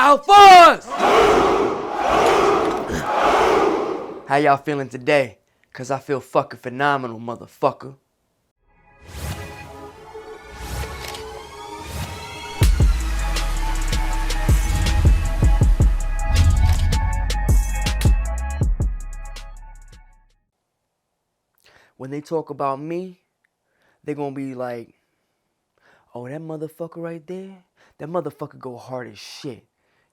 Alphas! How y'all feeling today? Cause I feel fucking phenomenal, motherfucker. When they talk about me, they're gonna be like, oh, that motherfucker right there, that motherfucker go hard as shit.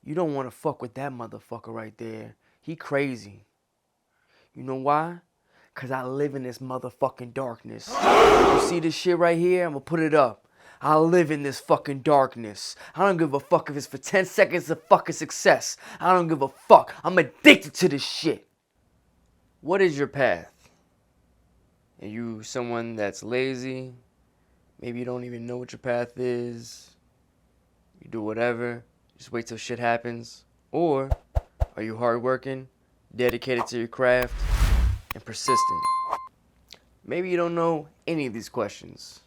You don't wanna fuck with that motherfucker right there. He crazy. You know why? Cause I live in this motherfucking darkness. You see this shit right here? I'm gonna put it up. I live in this fucking darkness. I don't give a fuck if it's for 10 seconds of fucking success. I don't give a fuck. I'm addicted to this shit. What is your path? Are you someone that's lazy? Maybe you don't even know what your path is. You do whatever. Just wait till shit happens. Or are you hardworking, dedicated to your craft, and persistent? Maybe you don't know any of these questions.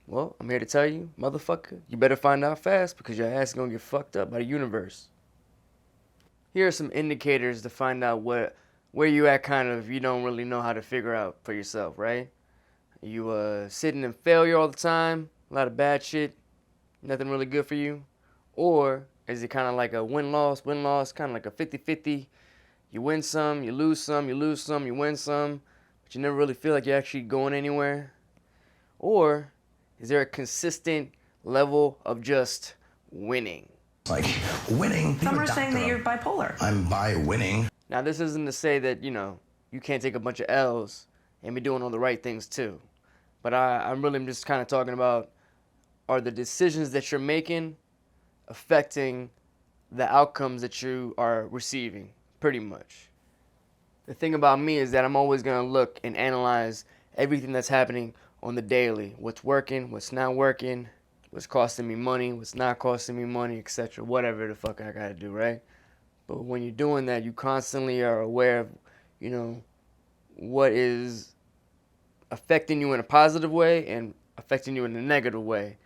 Well, I'm here to tell you, motherfucker, you better find out fast because your ass is gonna get fucked up by the universe. Here are some indicators to find out where you at kind of you don't really know how to figure out for yourself, right? You sitting in failure all the time, a lot of bad shit, nothing really good for you? Or is it kind of like a win-loss, kind of like a 50-50? You win some, you lose some, you lose some, you win some, but you never really feel like you're actually going anywhere? Or is there a consistent level of just winning? Like winning. Some are saying that you're bipolar. I'm by winning. Now, this isn't to say that, you can't take a bunch of L's and be doing all the right things too. But I'm really just kind of talking about, are the decisions that you're making affecting the outcomes that you are receiving, pretty much. The thing about me is that I'm always going to look and analyze everything that's happening on the daily. What's working, what's not working, what's costing me money, what's not costing me money, etc. Whatever the fuck I got to do, right? But when you're doing that, you constantly are aware of, what is affecting you in a positive way and affecting you in a negative way.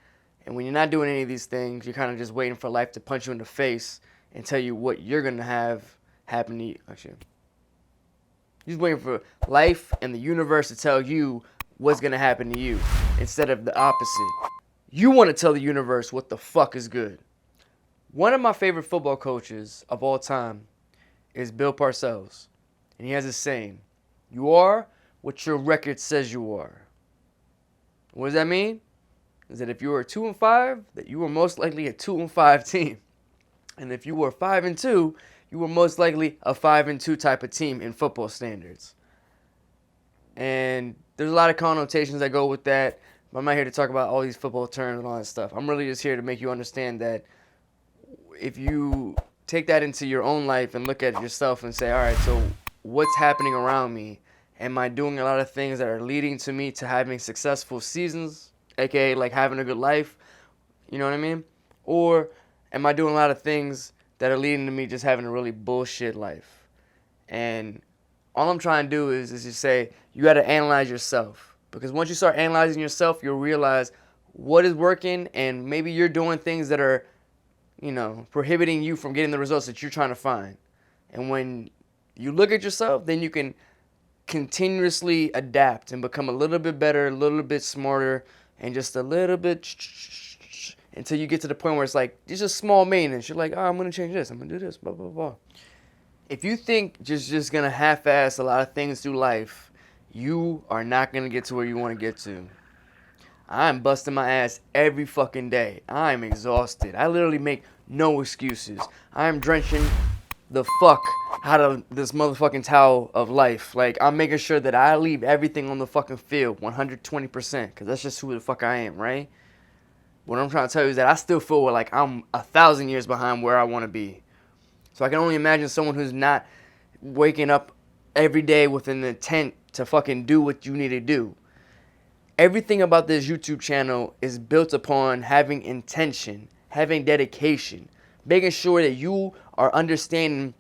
And when you're not doing any of these things, you're kind of just waiting for life to punch you in the face and tell you what you're going to have happen to you. Actually, you're just waiting for life and the universe to tell you what's going to happen to you instead of the opposite. You want to tell the universe what the fuck is good. One of my favorite football coaches of all time is Bill Parcells. And he has this saying, you are what your record says you are. What does that mean? Is that if you were 2-5, that you were most likely a 2-5 team. And if you were 5-2, you were most likely a 5-2 type of team in football standards. And there's a lot of connotations that go with that. But I'm not here to talk about all these football terms and all that stuff. I'm really just here to make you understand that if you take that into your own life and look at yourself and say, all right, so what's happening around me? Am I doing a lot of things that are leading to me to having successful seasons, aka like having a good life? You know what I mean? Or am I doing a lot of things that are leading to me just having a really bullshit life? And all I'm trying to do is just say, you got to analyze yourself. Because once you start analyzing yourself, you'll realize what is working, and maybe you're doing things that are, prohibiting you from getting the results that you're trying to find. And when you look at yourself, then you can continuously adapt and become a little bit better, a little bit smarter, and just a little bit until you get to the point where it's like, it's just small maintenance. You're like, oh, I'm going to change this. I'm going to do this, blah, blah, blah. If you think just going to half-ass a lot of things through life, you are not going to get to where you want to get to. I'm busting my ass every fucking day. I'm exhausted. I literally make no excuses. I'm drenching the fuck out of this motherfucking towel of life. Like, I'm making sure that I leave everything on the fucking field 120%, because that's just who the fuck I am, right? What I'm trying to tell you is that I still feel like I'm 1,000 years behind where I want to be. So I can only imagine someone who's not waking up every day with an intent to fucking do what you need to do. Everything about this YouTube channel is built upon having intention, having dedication, making sure that you are understanding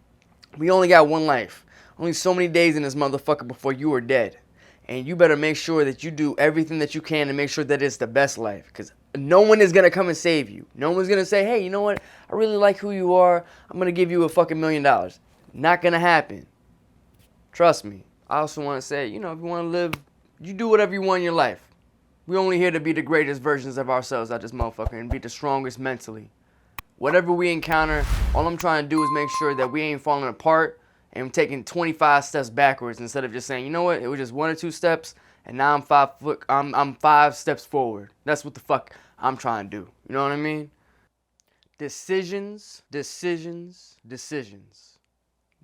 we only got one life. Only so many days in this motherfucker before you are dead. And you better make sure that you do everything that you can to make sure that it's the best life. Because No one is going to come and save you. No one's going to say, hey, you know what? I really like who you are. I'm going to give you a fucking $1 million. Not going to happen. Trust me. I also want to say, if you want to live, you do whatever you want in your life. We're only here to be the greatest versions of ourselves out this motherfucker and be the strongest mentally. Whatever we encounter, all I'm trying to do is make sure that we ain't falling apart and taking 25 steps backwards instead of just saying, you know what, it was just 1 or 2 steps and now I'm 5 steps forward. That's what the fuck I'm trying to do. You know what I mean? Decisions, decisions, decisions.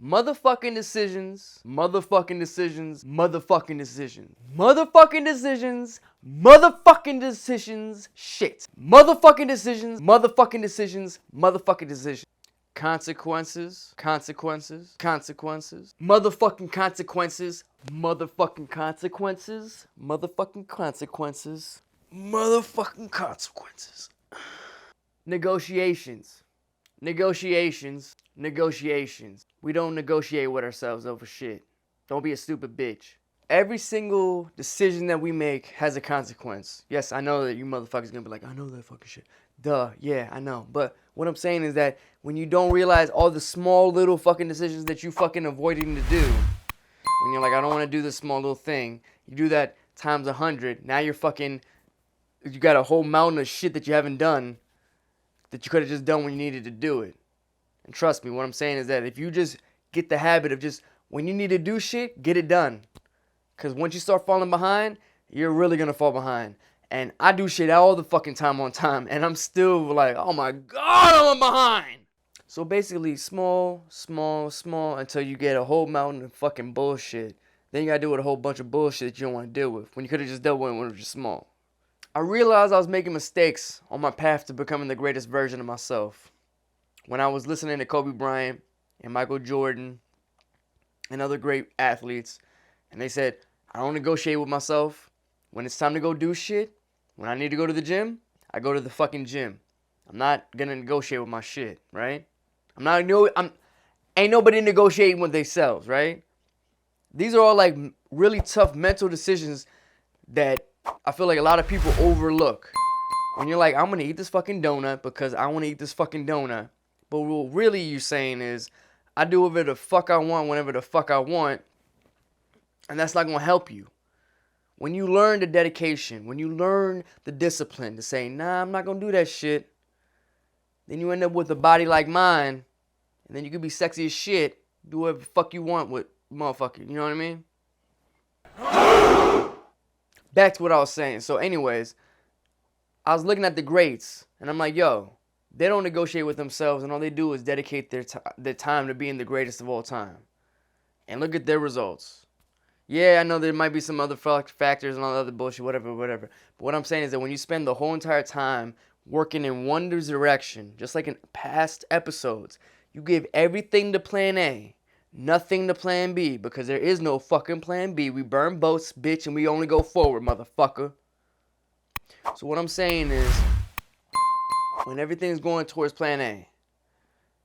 Motherfucking decisions, motherfucking decisions, motherfucking decisions. Motherfucking decisions, motherfucking decisions, shit. Motherfucking decisions, motherfucking decisions, motherfucking decisions. Consequences, consequences, consequences. Motherfucking consequences, motherfucking consequences, motherfucking consequences, motherfucking consequences. Negotiations, negotiations, negotiations. We don't negotiate with ourselves over shit. Don't be a stupid bitch. Every single decision that we make has a consequence. Yes, I know that you motherfuckers gonna be like, I know that fucking shit. Duh, yeah, I know. But what I'm saying is that when you don't realize all the small little fucking decisions that you fucking avoiding to do, when you're like, I don't want to do this small little thing, you do that times 100. Now you got a whole mountain of shit that you haven't done that you could have just done when you needed to do it. And trust me, what I'm saying is that if you just get the habit of just, when you need to do shit, get it done. Because once you start falling behind, you're really going to fall behind. And I do shit all the fucking time on time. And I'm still like, oh my God, I'm behind. So basically, small, small, small until you get a whole mountain of fucking bullshit. Then you got to deal with a whole bunch of bullshit that you don't want to deal with. When you could have just dealt with it when it was just small. I realized I was making mistakes on my path to becoming the greatest version of myself. When I was listening to Kobe Bryant and Michael Jordan and other great athletes, and they said, I don't negotiate with myself. When it's time to go do shit, when I need to go to the gym, I go to the fucking gym. I'm not gonna negotiate with my shit, right? Ain't nobody negotiating with themselves, right? These are all like really tough mental decisions that I feel like a lot of people overlook. When you're like, I'm gonna eat this fucking donut because I wanna eat this fucking donut. But what really you're saying is, I do whatever the fuck I want, whenever the fuck I want. And that's not gonna help you. When you learn the dedication, when you learn the discipline to say, nah, I'm not gonna do that shit, then you end up with a body like mine, and then you can be sexy as shit, do whatever the fuck you want with motherfucker, you know what I mean? Back to what I was saying. So anyways, I was looking at the greats, and I'm like, yo, they don't negotiate with themselves, and all they do is dedicate their time to being the greatest of all time. And look at their results. Yeah, I know there might be some other factors and all the other bullshit, whatever. But what I'm saying is that when you spend the whole entire time working in one direction, just like in past episodes, you give everything to plan A, nothing to plan B, because there is no fucking plan B. We burn boats, bitch, and we only go forward, motherfucker. So what I'm saying is, when everything's going towards plan A,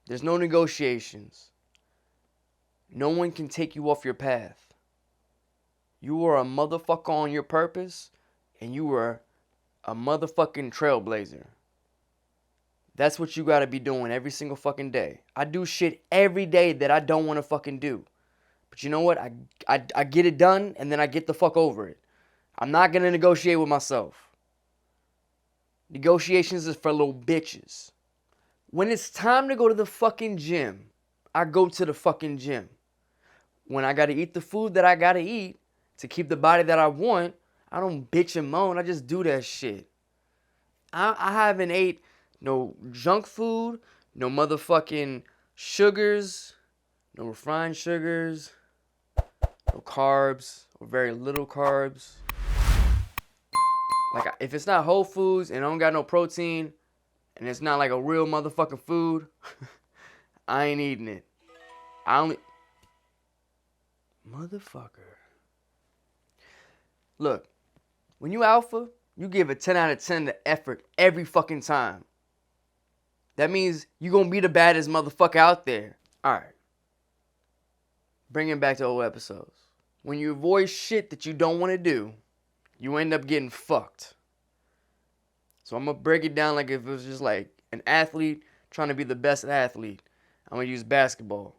there's no negotiations. No one can take you off your path. You are a motherfucker on your purpose, and you are a motherfucking trailblazer. That's what you gotta be doing every single fucking day. I do shit every day that I don't want to fucking do. But you know what? I get it done, and then I get the fuck over it. I'm not gonna negotiate with myself. Negotiations is for little bitches. When it's time to go to the fucking gym, I go to the fucking gym. When I gotta eat the food that I gotta eat to keep the body that I want, I don't bitch and moan. I just do that shit. I haven't ate no junk food, no motherfucking sugars, no refined sugars, no carbs, or very little carbs. Like, if it's not Whole Foods and I don't got no protein, and it's not like a real motherfucking food, I ain't eating it. Motherfucker. Look, when you alpha, you give a 10 out of 10 to effort every fucking time. That means you gonna be the baddest motherfucker out there. Alright. Bringing back to old episodes. When you avoid shit that you don't want to do, you end up getting fucked. So I'm going to break it down like if it was just like an athlete trying to be the best athlete. I'm going to use basketball.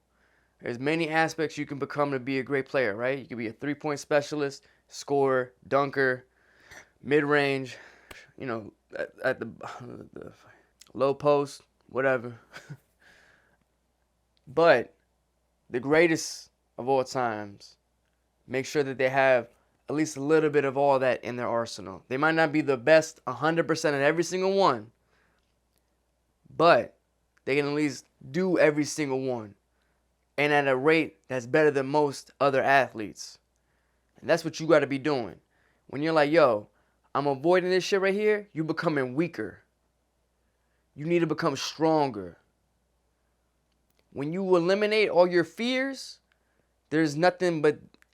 There's many aspects you can become to be a great player, right? You can be a three-point specialist, scorer, dunker, mid-range, at the low post, whatever. But the greatest of all times make sure that they have at least a little bit of all that in their arsenal. They might not be the best 100% in every single one, but they can at least do every single one, and at a rate that's better than most other athletes. And that's what you got to be doing. When you're like, yo, I'm avoiding this shit right here, you becoming weaker. You need to become stronger. When you eliminate all your fears, there's nothing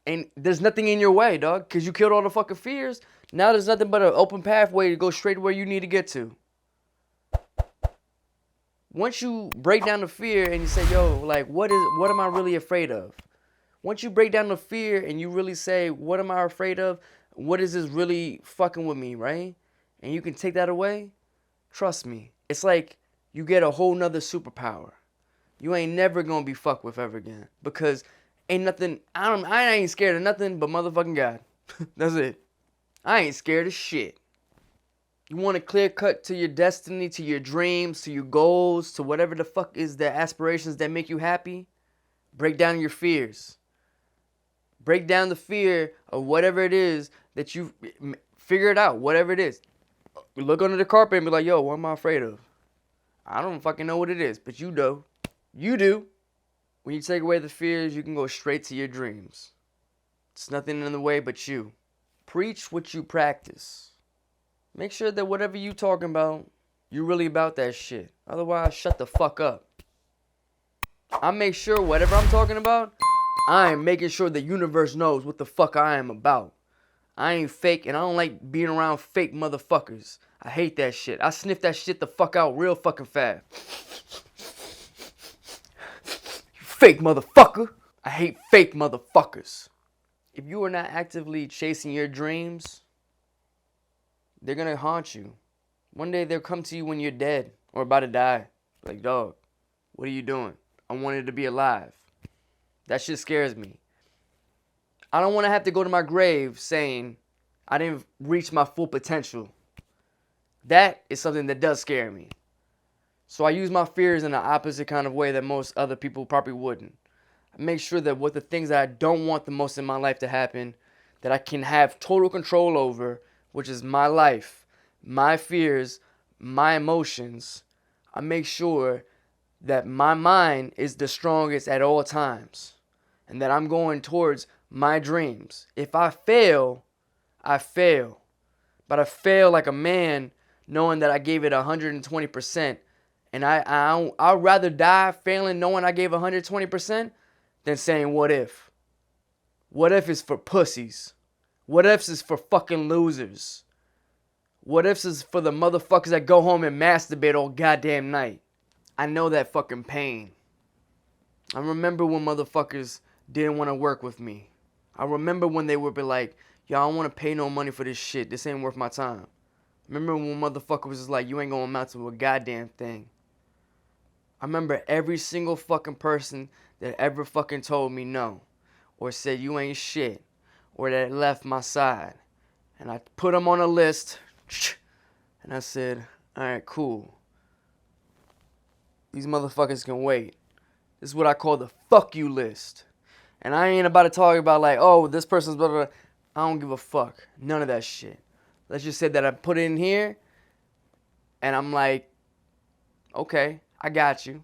in your way, dog. Because you killed all the fucking fears. Now there's nothing but an open pathway to go straight where you need to get to. Once you break down the fear and you say, yo, like, what am I really afraid of? Once you break down the fear and you really say, what am I afraid of? What is this really fucking with me, right? And you can take that away, trust me. It's like you get a whole nother superpower. You ain't never gonna be fucked with ever again. Because ain't nothing, I ain't scared of nothing but motherfucking God. That's it. I ain't scared of shit. You want a clear cut to your destiny, to your dreams, to your goals, to whatever the fuck is the aspirations that make you happy? Break down your fears. Break down the fear of whatever it is that you figure it out, whatever it is. Look under the carpet and be like, yo, what am I afraid of? I don't fucking know what it is, but you do. You do. When you take away the fears, you can go straight to your dreams. It's nothing in the way but you. Preach what you practice. Make sure that whatever you talking about, you're really about that shit. Otherwise, shut the fuck up. I make sure whatever I'm talking about, I am making sure the universe knows what the fuck I am about. I ain't fake, and I don't like being around fake motherfuckers. I hate that shit. I sniff that shit the fuck out real fucking fast. You fake motherfucker. I hate fake motherfuckers. If you are not actively chasing your dreams, they're gonna haunt you. One day they'll come to you when you're dead or about to die. Like, dog, what are you doing? I wanted to be alive. That shit scares me. I don't want to have to go to my grave saying I didn't reach my full potential. That is something that does scare me. So I use my fears in the opposite kind of way that most other people probably wouldn't. I make sure that what the things that I don't want the most in my life to happen, that I can have total control over, which is my life, my fears, my emotions, I make sure that my mind is the strongest at all times and that I'm going towards my dreams. If I fail, I fail. But I fail like a man knowing that I gave it 120%. And I'd rather die failing knowing I gave 120% than saying what if. What if is for pussies? What ifs is for fucking losers? What ifs is for the motherfuckers that go home and masturbate all goddamn night? I know that fucking pain. I remember when motherfuckers didn't want to work with me. I remember when they would be like, yo, I don't want to pay no money for this shit. This ain't worth my time. Remember when motherfucker was just like, you ain't gonna amount to a goddamn thing. I remember every single fucking person that ever fucking told me no. Or said you ain't shit. Or that left my side. And I put them on a list. And I said, alright, cool. These motherfuckers can wait. This is what I call the fuck you list. And I ain't about to talk about like, oh, this person's blah, blah, blah. I don't give a fuck. None of that shit. Let's just say that I put it in here. And I'm like, okay, I got you.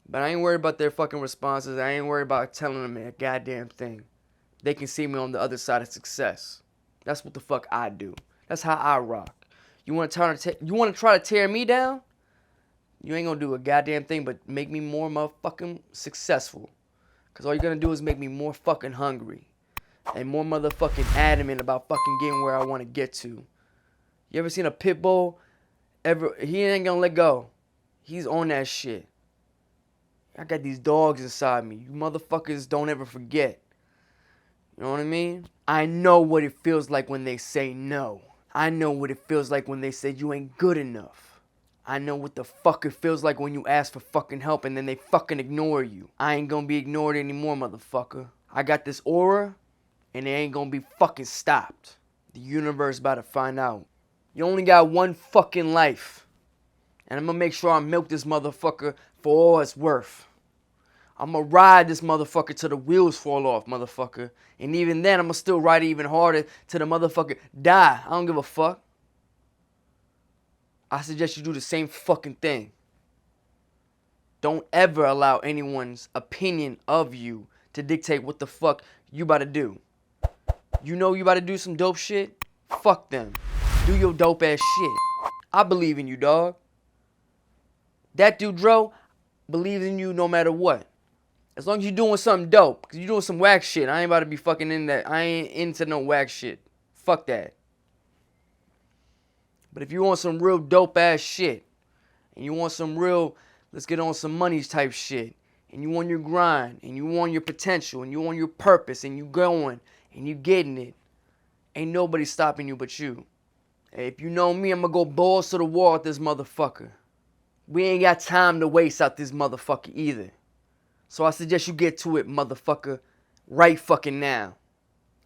But I ain't worried about their fucking responses. I ain't worried about telling them a goddamn thing. They can see me on the other side of success. That's what the fuck I do. That's how I rock. You want to try to tear me down? You ain't gonna do a goddamn thing but make me more motherfucking successful. Because all you're gonna do is make me more fucking hungry. And more motherfucking adamant about fucking getting where I want to get to. You ever seen a pit bull? He ain't gonna let go. He's on that shit. I got these dogs inside me. You motherfuckers don't ever forget. You know what I mean? I know what it feels like when they say no. I know what it feels like when they say you ain't good enough. I know what the fuck it feels like when you ask for fucking help and then they fucking ignore you. I ain't gonna be ignored anymore, motherfucker. I got this aura and it ain't gonna be fucking stopped. The universe about to find out. You only got one fucking life. And I'm gonna make sure I milk this motherfucker for all it's worth. I'm gonna ride this motherfucker till the wheels fall off, motherfucker. And even then, I'm gonna still ride it even harder till the motherfucker die. I don't give a fuck. I suggest you do the same fucking thing. Don't ever allow anyone's opinion of you to dictate what the fuck you about to do. You know you about to do some dope shit? Fuck them. Do your dope ass shit. I believe in you, dog. Dat Dude Dro believes in you no matter what. As long as you're doing something dope. Because you're doing some whack shit. I ain't about to be fucking in that. I ain't into no whack shit. Fuck that. But if you want some real dope ass shit, and you want some real, let's get on some money type shit, and you want your grind, and you want your potential, and you want your purpose, and you going, and you getting it, ain't nobody stopping you but you. Hey, if you know me, I'm gonna go balls to the wall with this motherfucker. We ain't got time to waste out this motherfucker either. So I suggest you get to it, motherfucker, right fucking now.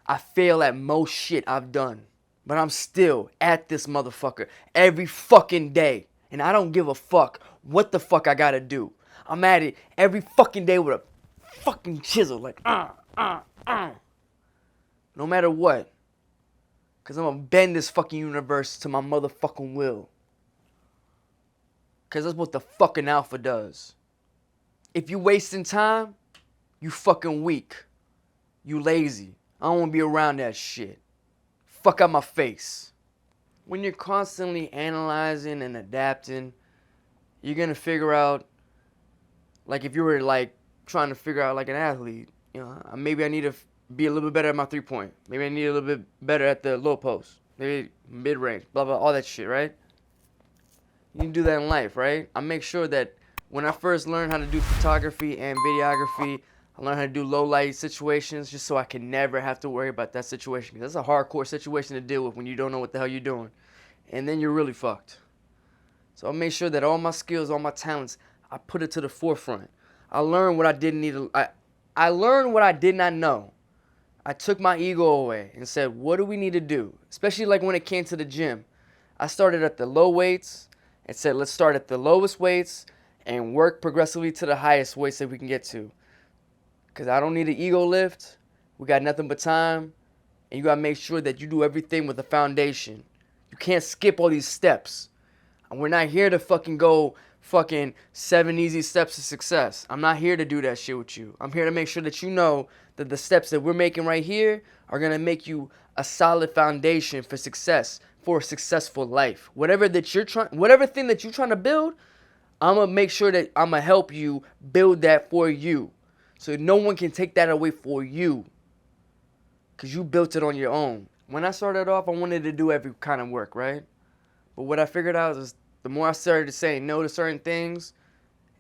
I fail at most shit I've done. But I'm still at this motherfucker every fucking day. And I don't give a fuck what the fuck I gotta do. I'm at it every fucking day with a fucking chisel. Like, No matter what. Because I'm gonna bend this fucking universe to my motherfucking will. Because that's what the fucking alpha does. If you wasting time, you fucking weak. You lazy. I don't want to be around that shit. Fuck out my face. When you're constantly analyzing and adapting, you're going to figure out, like if you were like trying to figure out like an athlete, you know, maybe I need to be a little bit better at my 3-point. Maybe I need a little bit better at the low post. Maybe mid-range, blah, blah, all that shit, right? You can do that in life, right? I make sure that when I first learned how to do photography and videography, I learned how to do low light situations just so I can never have to worry about that situation. Because that's a hardcore situation to deal with when you don't know what the hell you're doing. And then you're really fucked. So I made sure that all my skills, all my talents, I put it to the forefront. I learned what I didn't need to, I learned what I did not know. I took my ego away and said, what do we need to do? Especially like when it came to the gym. I started at the low weights and said, let's start at the lowest weights and work progressively to the highest weights that we can get to. Because I don't need an ego lift. We got nothing but time. And you got to make sure that you do everything with a foundation. You can't skip all these steps. And we're not here to fucking go fucking 7 easy steps to success. I'm not here to do that shit with you. I'm here to make sure that you know that the steps that we're making right here are going to make you a solid foundation for success, for a successful life. Whatever thing that you're trying to build, I'm going to make sure that I'm going to help you build that for you. So no one can take that away for you. Because you built it on your own. When I started off, I wanted to do every kind of work, right? But what I figured out is the more I started to say no to certain things,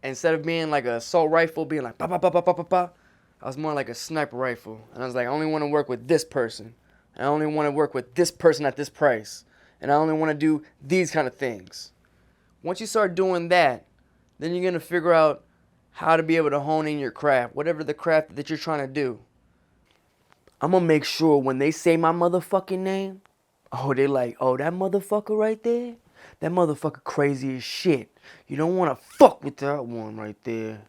instead of being like an assault rifle, being like, pa, pa, pa, pa, pa, pa, pa, I was more like a sniper rifle. And I was like, I only want to work with this person. I only want to work with this person at this price. And I only want to do these kind of things. Once you start doing that, then you're going to figure out how to be able to hone in your craft, whatever the craft that you're trying to do. I'm going to make sure when they say my motherfucking name, oh, they like, oh, that motherfucker right there? That motherfucker crazy as shit. You don't want to fuck with that one right there.